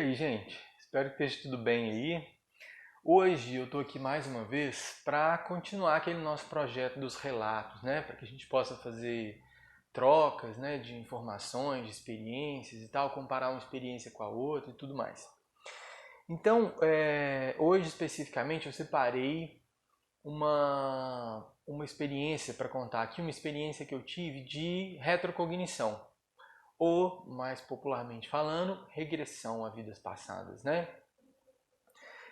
aí, gente? Espero que esteja tudo bem aí. Hoje eu estou aqui mais uma vez para continuar aquele nosso projeto dos relatos, né? Para que a gente possa fazer trocas, né, de informações, de experiências e tal, comparar uma experiência com a outra e tudo mais. Então, hoje especificamente eu separei uma experiência para contar aqui, uma experiência que eu tive de retrocognição, ou, mais popularmente falando, regressão a vidas passadas, né?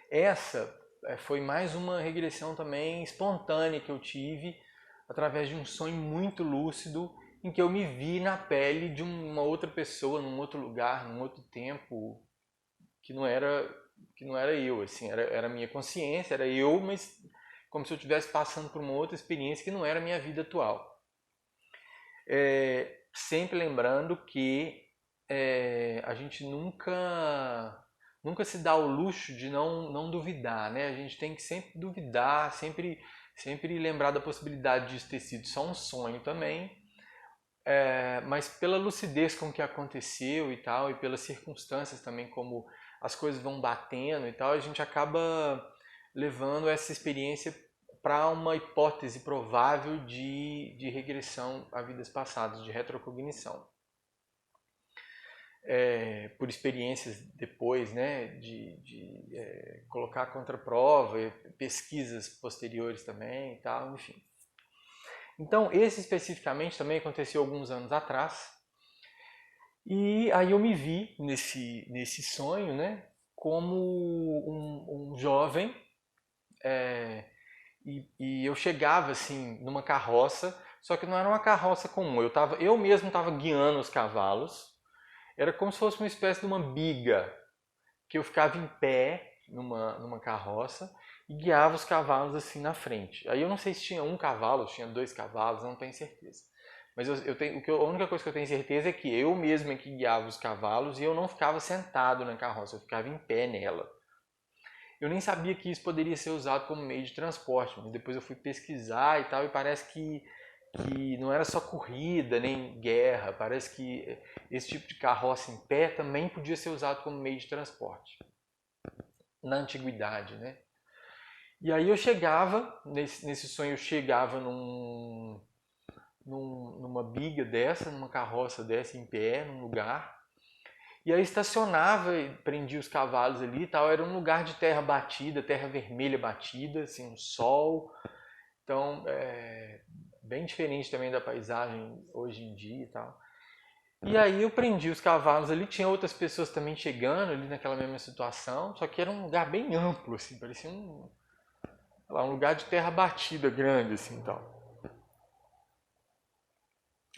Essa foi mais uma regressão também espontânea que eu tive através de um sonho muito lúcido em que eu me vi na pele de uma outra pessoa, num outro lugar, num outro tempo, que não era eu, assim, era a minha consciência, era eu, mas como se eu estivesse passando por uma outra experiência que não era a minha vida atual. Sempre lembrando que a gente nunca se dá o luxo de não duvidar, né? A gente tem que sempre duvidar, sempre lembrar da possibilidade de isso ter sido só um sonho também, mas pela lucidez com que aconteceu e tal, e pelas circunstâncias também, como as coisas vão batendo e tal, a gente acaba levando essa experiência para uma hipótese provável de regressão a vidas passadas, de retrocognição. Por experiências depois, né, de colocar contra prova, pesquisas posteriores também e tal, enfim. Então, esse especificamente também aconteceu alguns anos atrás, e aí eu me vi nesse sonho, né, como um jovem, e eu chegava assim numa carroça, só que não era uma carroça comum, eu mesmo estava guiando os cavalos, era como se fosse uma espécie de uma biga, que eu ficava em pé numa carroça e guiava os cavalos assim na frente. Aí eu não sei se tinha um cavalo, se tinha dois cavalos, eu não tenho certeza. Mas a única coisa que eu tenho certeza é que eu mesmo é que guiava os cavalos e eu não ficava sentado na carroça, eu ficava em pé nela. Eu nem sabia que isso poderia ser usado como meio de transporte, mas depois eu fui pesquisar e tal, e parece que não era só corrida nem guerra, parece que esse tipo de carroça em pé também podia ser usado como meio de transporte na antiguidade, né? E aí eu chegava, nesse sonho eu chegava numa biga dessa, numa carroça dessa em pé, num lugar, e aí estacionava e prendia os cavalos ali e tal, era um lugar de terra batida, terra vermelha batida, assim, um sol, então bem diferente também da paisagem hoje em dia e tal. E aí eu prendi os cavalos ali, tinha outras pessoas também chegando ali naquela mesma situação, só que era um lugar bem amplo, assim, parecia um lugar de terra batida grande, assim, tal.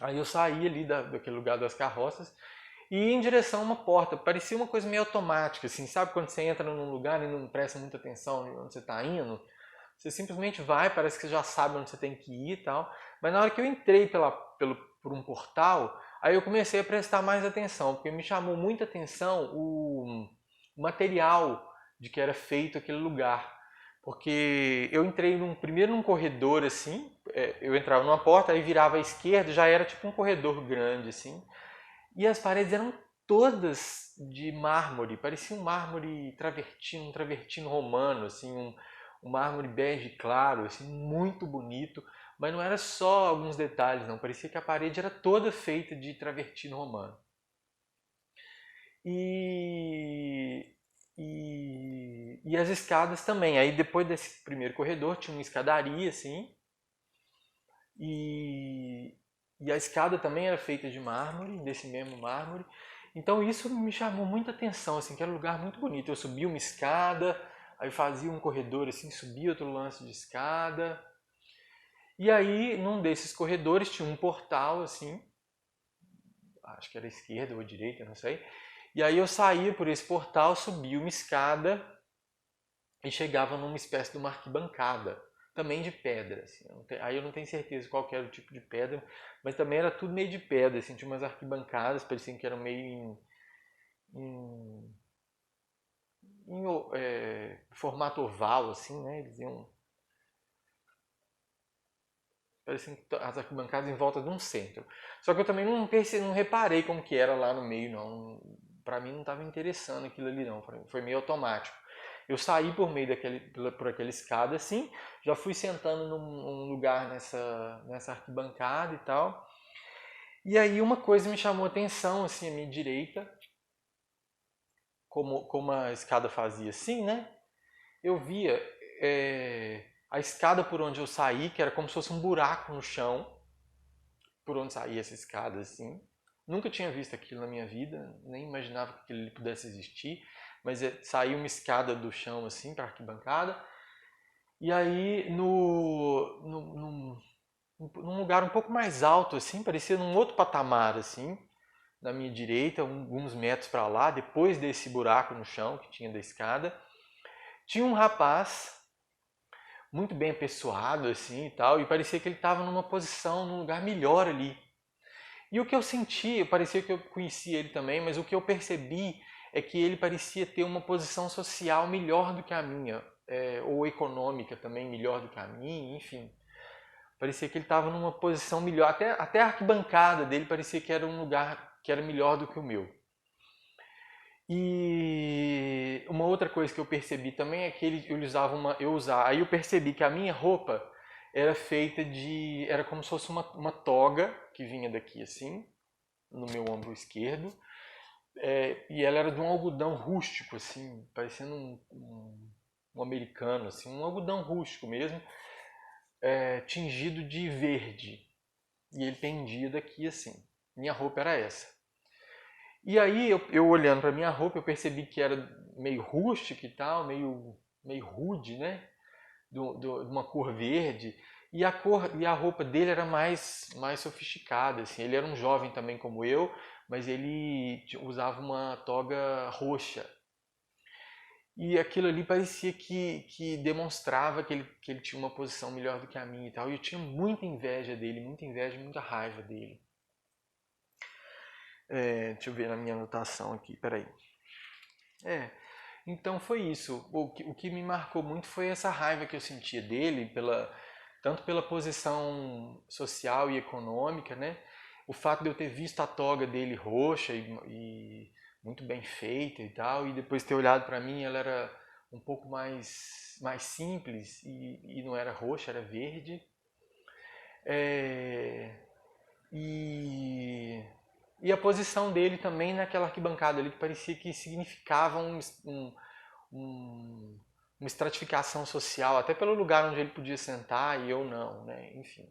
Aí eu saí ali daquele lugar das carroças e ia em direção a uma porta, parecia uma coisa meio automática, assim, sabe quando você entra num lugar e não presta muita atenção onde você está indo? Você simplesmente vai, parece que você já sabe onde você tem que ir e tal. Mas na hora que eu entrei por um portal, aí eu comecei a prestar mais atenção, porque me chamou muita atenção o material de que era feito aquele lugar. Porque eu entrei primeiro num corredor assim, eu entrava numa porta, aí virava à esquerda, já era tipo um corredor grande assim. E as paredes eram todas de mármore, parecia um mármore travertino, um travertino romano, assim, um mármore bege claro, assim, muito bonito, mas não era só alguns detalhes, não, parecia que a parede era toda feita de travertino romano. E, e as escadas também, aí depois desse primeiro corredor tinha uma escadaria, assim, e, e a escada também era feita de mármore, desse mesmo mármore. Então isso me chamou muita atenção, assim, que era um lugar muito bonito. Eu subia uma escada, aí fazia um corredor assim, subia outro lance de escada. E aí, num desses corredores tinha um portal assim, acho que era esquerda ou direita, não sei. E aí eu saía por esse portal, subia uma escada e chegava numa espécie de uma arquibancada, também de pedra. Assim. Aí eu não tenho certeza qual que era o tipo de pedra, mas também era tudo meio de pedra. Assim, tinha umas arquibancadas, pareciam que eram meio em, formato oval, assim, né? Eles iam. Pareciam as arquibancadas em volta de um centro. Só que eu também não reparei como que era lá no meio, não. para mim não estava interessando aquilo ali não, foi meio automático. Eu saí por meio por aquela escada assim, já fui sentando num lugar nessa arquibancada e tal. E aí uma coisa me chamou a atenção, assim, à minha direita, como a escada fazia assim, né? Eu via a escada por onde eu saí, que era como se fosse um buraco no chão, por onde saía essa escada assim. Nunca tinha visto aquilo na minha vida, nem imaginava que aquilo pudesse existir, mas saiu uma escada do chão assim para a arquibancada. E aí num lugar um pouco mais alto assim, parecia num outro patamar assim, na minha direita, alguns metros para lá, depois desse buraco no chão que tinha da escada, tinha um rapaz muito bem apessoado assim e tal, e parecia que ele estava numa posição, num lugar melhor ali. E o que eu senti, parecia que eu conhecia ele também, mas o que eu percebi é que ele parecia ter uma posição social melhor do que a minha, ou econômica também melhor do que a minha, enfim. Parecia que ele estava numa posição melhor, até a arquibancada dele parecia que era um lugar que era melhor do que o meu. E uma outra coisa que eu percebi também é que ele usava aí eu percebi que a minha roupa era feita era como se fosse uma toga que vinha daqui assim, no meu ombro esquerdo, e ela era de um algodão rústico assim, parecendo um americano assim, um algodão rústico mesmo, tingido de verde, e ele pendia daqui assim. Minha roupa era essa. E aí, eu olhando para minha roupa, eu percebi que era meio rústica e tal, meio rude, né? De uma cor verde. E a roupa dele era mais sofisticada, assim. Ele era um jovem também como eu, mas ele usava uma toga roxa. E aquilo ali parecia que demonstrava que ele tinha uma posição melhor do que a minha e tal. E eu tinha muita inveja dele, muita inveja, muita raiva dele. Deixa eu ver na minha anotação aqui, peraí. Então foi isso. O que me marcou muito foi essa raiva que eu sentia dele, tanto pela posição social e econômica, né? O fato de eu ter visto a toga dele roxa e muito bem feita e tal, e depois ter olhado para mim, ela era um pouco mais simples e não era roxa, era verde. E e a posição dele também naquela arquibancada ali, que parecia que significava uma estratificação social, até pelo lugar onde ele podia sentar e eu não, né? Enfim.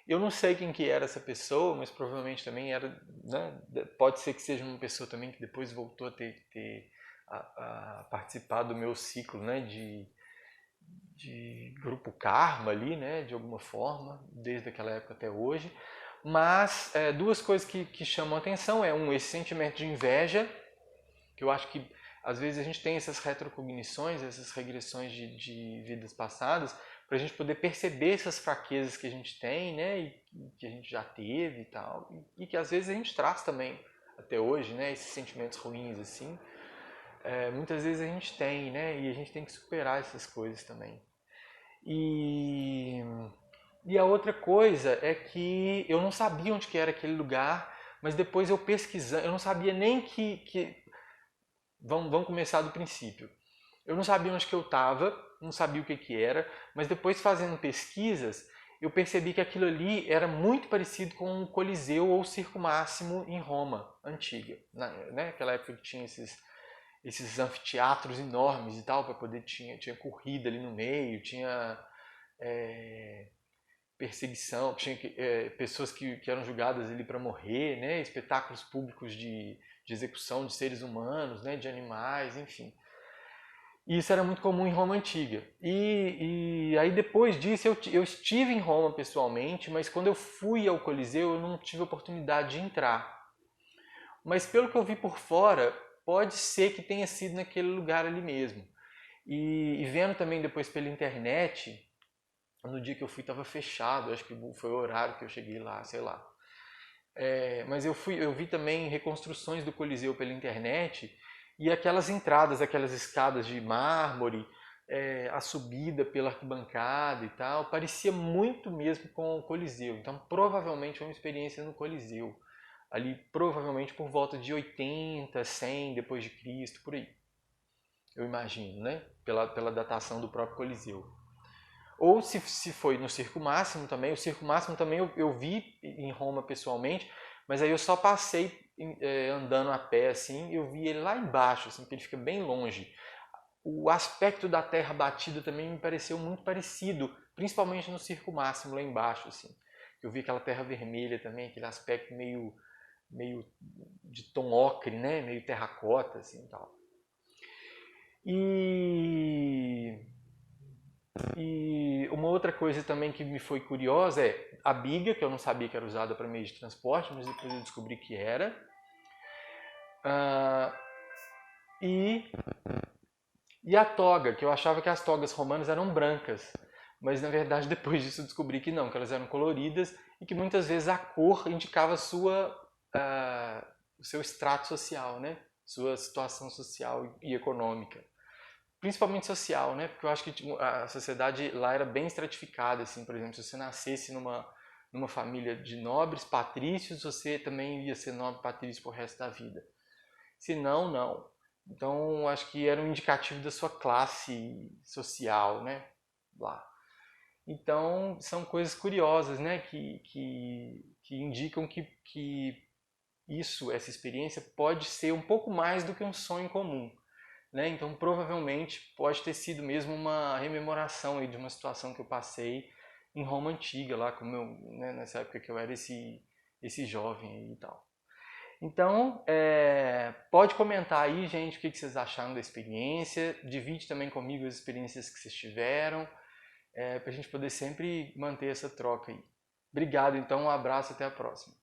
Eu não sei quem que era essa pessoa, mas provavelmente também era, né? Pode ser que seja uma pessoa também que depois voltou a participar do meu ciclo, né? De grupo Karma ali, né? De alguma forma, desde aquela época até hoje. Mas duas coisas que chamam a atenção esse sentimento de inveja, que eu acho que às vezes a gente tem essas retrocognições, essas regressões de vidas passadas, para a gente poder perceber essas fraquezas que a gente tem, né, e que a gente já teve e tal, e que às vezes a gente traz também até hoje, né, esses sentimentos ruins assim, muitas vezes a gente tem, né, e a gente tem que superar essas coisas também. E a outra coisa é que eu não sabia onde que era aquele lugar, mas depois eu pesquisando, eu não sabia nem vamos começar do princípio. Eu não sabia onde que eu estava, não sabia o que era, mas depois fazendo pesquisas, eu percebi que aquilo ali era muito parecido com o Coliseu ou o Circo Máximo em Roma, antiga. Naquela época que tinha esses anfiteatros enormes e tal, para poder tinha corrida ali no meio, tinha perseguição, tinha pessoas que eram julgadas ali para morrer, né? Espetáculos públicos de execução de seres humanos, né? De animais, enfim. E isso era muito comum em Roma Antiga. E aí depois disso eu estive em Roma pessoalmente, mas quando eu fui ao Coliseu eu não tive a oportunidade de entrar. Mas pelo que eu vi por fora, pode ser que tenha sido naquele lugar ali mesmo. E vendo também depois pela internet, no dia que eu fui estava fechado, acho que foi o horário que eu cheguei lá, sei lá. Mas eu vi também reconstruções do Coliseu pela internet e aquelas entradas, aquelas escadas de mármore, a subida pela arquibancada e tal, parecia muito mesmo com o Coliseu. Então provavelmente foi uma experiência no Coliseu. ali provavelmente por volta de 80, 100 depois de Cristo, por aí. Eu imagino, né? Pela datação do próprio Coliseu. Ou se foi no Circo Máximo também. O Circo Máximo também eu vi em Roma pessoalmente, mas aí eu só passei andando a pé assim, eu vi ele lá embaixo, assim, porque ele fica bem longe. O aspecto da terra batida também me pareceu muito parecido, principalmente no Circo Máximo lá embaixo, assim. Eu vi aquela terra vermelha também, aquele aspecto meio de tom ocre, né? Meio terracota, assim, tal. E uma outra coisa também que me foi curiosa é a biga, que eu não sabia que era usada para meio de transporte, mas depois eu descobri que era. Ah, e a toga, que eu achava que as togas romanas eram brancas, mas na verdade depois disso eu descobri que não, que elas eram coloridas e que muitas vezes a cor indicava o seu extrato social, né? Sua situação social e econômica. Principalmente social, né? Porque eu acho que tipo, a sociedade lá era bem estratificada, assim, por exemplo, se você nascesse numa família de nobres patrícios, você também ia ser nobre patrício pro resto da vida. Se não, não. Então, acho que era um indicativo da sua classe social, né? Lá. Então, são coisas curiosas, né? Que indicam que essa experiência, pode ser um pouco mais do que um sonho comum. Né? Então, provavelmente, pode ter sido mesmo uma rememoração aí de uma situação que eu passei em Roma Antiga, lá como eu, né, nessa época que eu era esse jovem aí e tal. Então, pode comentar aí, gente, o que vocês acharam da experiência. Divide também comigo as experiências que vocês tiveram, para a gente poder sempre manter essa troca aí. Obrigado, então, um abraço, até a próxima.